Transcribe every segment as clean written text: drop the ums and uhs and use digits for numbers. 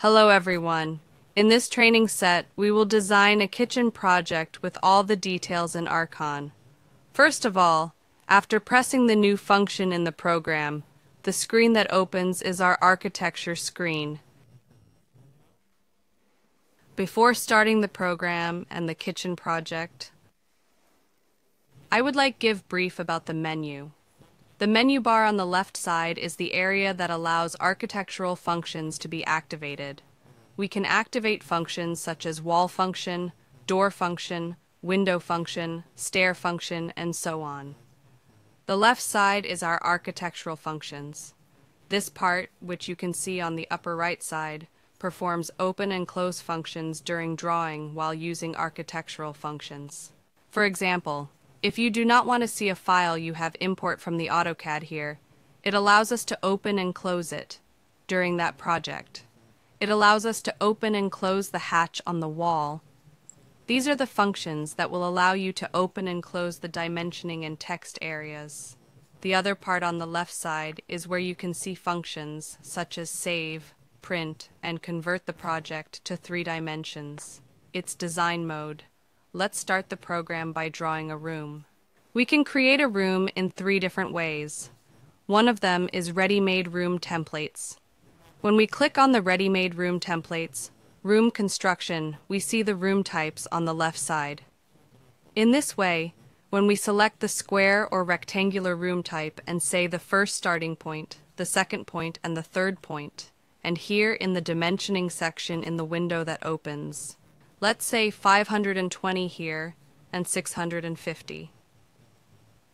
Hello everyone. In this training set, we will design a kitchen project with all the details in Archon. First of all, after pressing the new function in the program, the screen that opens is our architecture screen. Before starting the program and the kitchen project, I would like to give brief about the menu. The menu bar on the left side is the area that allows architectural functions to be activated. We can activate functions such as wall function, door function, window function, stair function, and so on. The left side is our architectural functions. This part, which you can see on the upper right side, performs open and close functions during drawing while using architectural functions. For example, if you do not want to see a file you have import from the AutoCAD here, it allows us to open and close it during that project. It allows us to open and close the hatch on the wall. These are the functions that will allow you to open and close the dimensioning and text areas. The other part on the left side is where you can see functions such as save, print, and convert the project to 3 dimensions. It's design mode. Let's start the program by drawing a room. We can create a room in 3 different ways. One of them is ready-made room templates. When we click on the ready-made room templates, room construction, we see the room types on the left side. In this way, when we select the square or rectangular room type and say the first starting point, the second point, and the third point, and here in the dimensioning section in the window that opens, let's say 520 here and 650.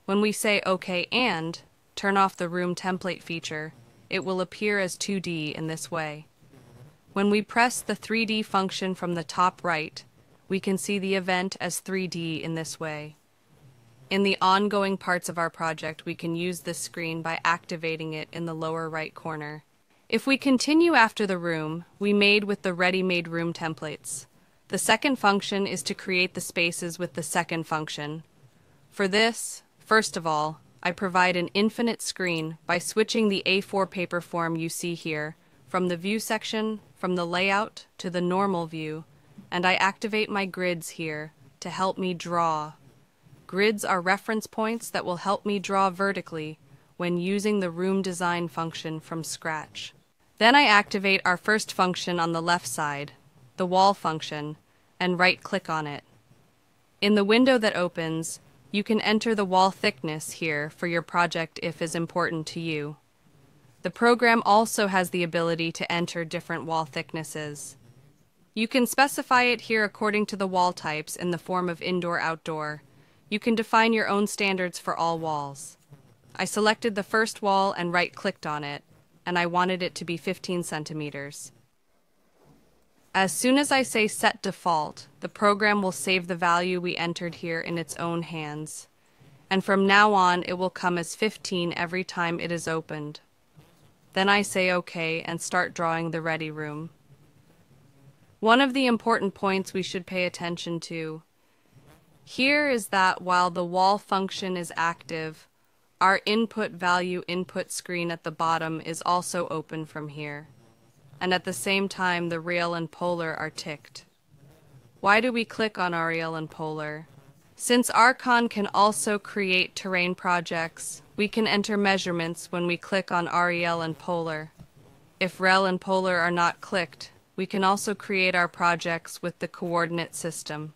When we say OK and turn off the room template feature, it will appear as 2D in this way. When we press the 3D function from the top right, we can see the event as 3D in this way. In the ongoing parts of our project, we can use this screen by activating it in the lower right corner. If we continue after the room we made with the ready-made room templates, the second function is to create the spaces with the second function. For this, first of all, I provide an infinite screen by switching the A4 paper form you see here from the view section, from the layout to the normal view, and I activate my grids here to help me draw. Grids are reference points that will help me draw vertically when using the room design function from scratch. Then I activate our first function on the left side, the wall function, and right-click on it. In the window that opens, you can enter the wall thickness here for your project if is important to you. The program also has the ability to enter different wall thicknesses. You can specify it here according to the wall types in the form of indoor-outdoor. You can define your own standards for all walls. I selected the first wall and right-clicked on it, and I wanted it to be 15 centimeters. As soon as I say Set Default, the program will save the value we entered here in its own hands, and from now on it will come as 15 every time it is opened. Then I say OK and start drawing the ready room. One of the important points we should pay attention to here is that while the wall function is active, our input value input screen at the bottom is also open from here. And at the same time the rail and polar are ticked. Why do we click on REL and polar? Since Archon can also create terrain projects, we can enter measurements when we click on REL and polar. If REL and polar are not clicked, we can also create our projects with the coordinate system.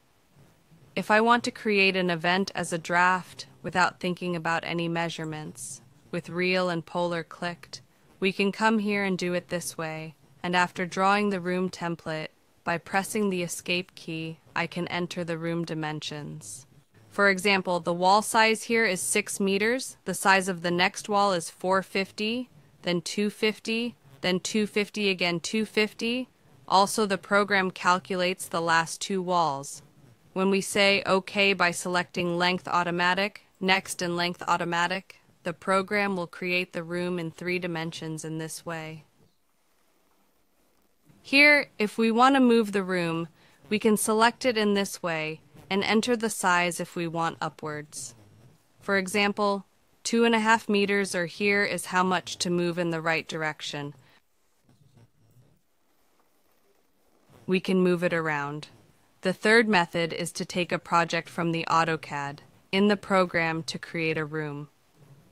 If I want to create an event as a draft without thinking about any measurements, with REL and polar clicked, we can come here and do it this way. And after drawing the room template, by pressing the escape key, I can enter the room dimensions. For example, the wall size here is 6 meters, the size of the next wall is 450, then 250, then 250 again 250. Also the program calculates the last 2 walls. When we say OK by selecting Length Automatic, Next and Length Automatic, the program will create the room in 3 dimensions in this way. Here, if we want to move the room, we can select it in this way and enter the size if we want upwards. For example, 2.5 meters or here is how much to move in the right direction. we can move it around. The third method is to take a project from the AutoCAD in the program to create a room.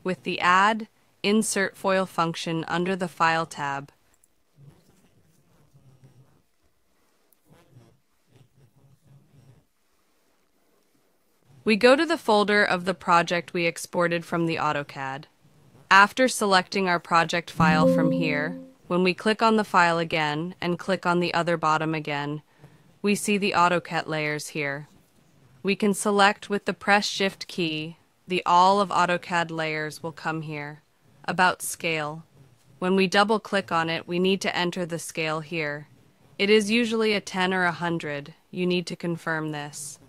With the Add, Insert Foil function under the File tab, we go to the folder of the project we exported from the AutoCAD. After selecting our project file from here, when we click on the file again and click on the other bottom again, we see the AutoCAD layers here. We can select with the press Shift key, the All of AutoCAD layers will come here. About Scale. When we double click on it, we need to enter the scale here. It is usually a 10 or 100. You need to confirm this.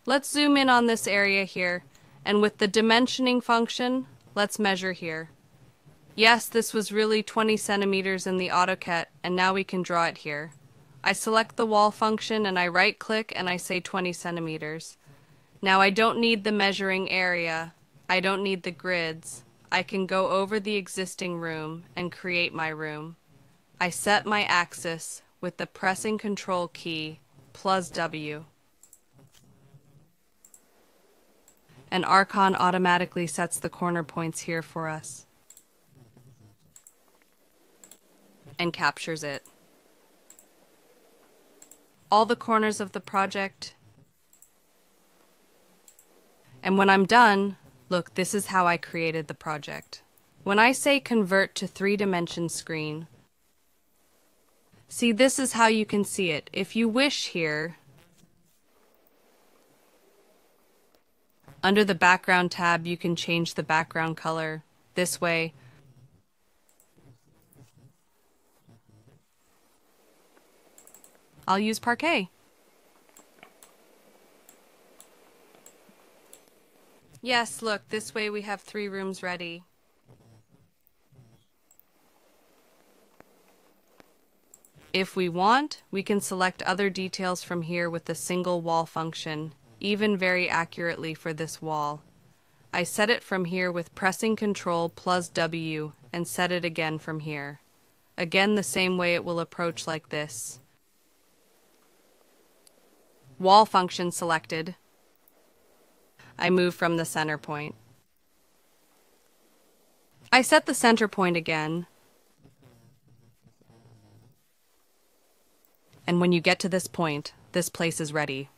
Let's zoom in on this area here, and with the dimensioning function, let's measure here. Yes, this was really 20 centimeters in the AutoCAD, and now we can draw it here. I select the wall function and I right click and I say 20 centimeters. Now I don't need the measuring area, I don't need the grids. I can go over the existing room and create my room. I set my axis with the pressing Control key +W. And Archon automatically sets the corner points here for us and captures it. All the corners of the project. And when I'm done, look, this is how I created the project. When I say convert to 3-dimension screen, see, this is how you can see it. If you wish here, under the background tab, you can change the background color this way. I'll use Parquet. Yes, look, this way we have 3 rooms ready. If we want, we can select other details from here with the single wall function, even very accurately for this wall. I set it from here with pressing Control +W and set it again from here. Again, the same way it will approach like this. Wall function selected. I move from the center point. I set the center point again. And when you get to this point, this place is ready.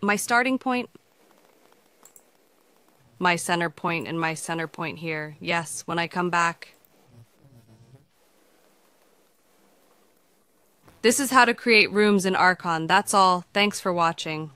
My starting point, my center point, and my center point here. Yes, when I come back. This is how to create rooms in Archon. That's all. Thanks for watching.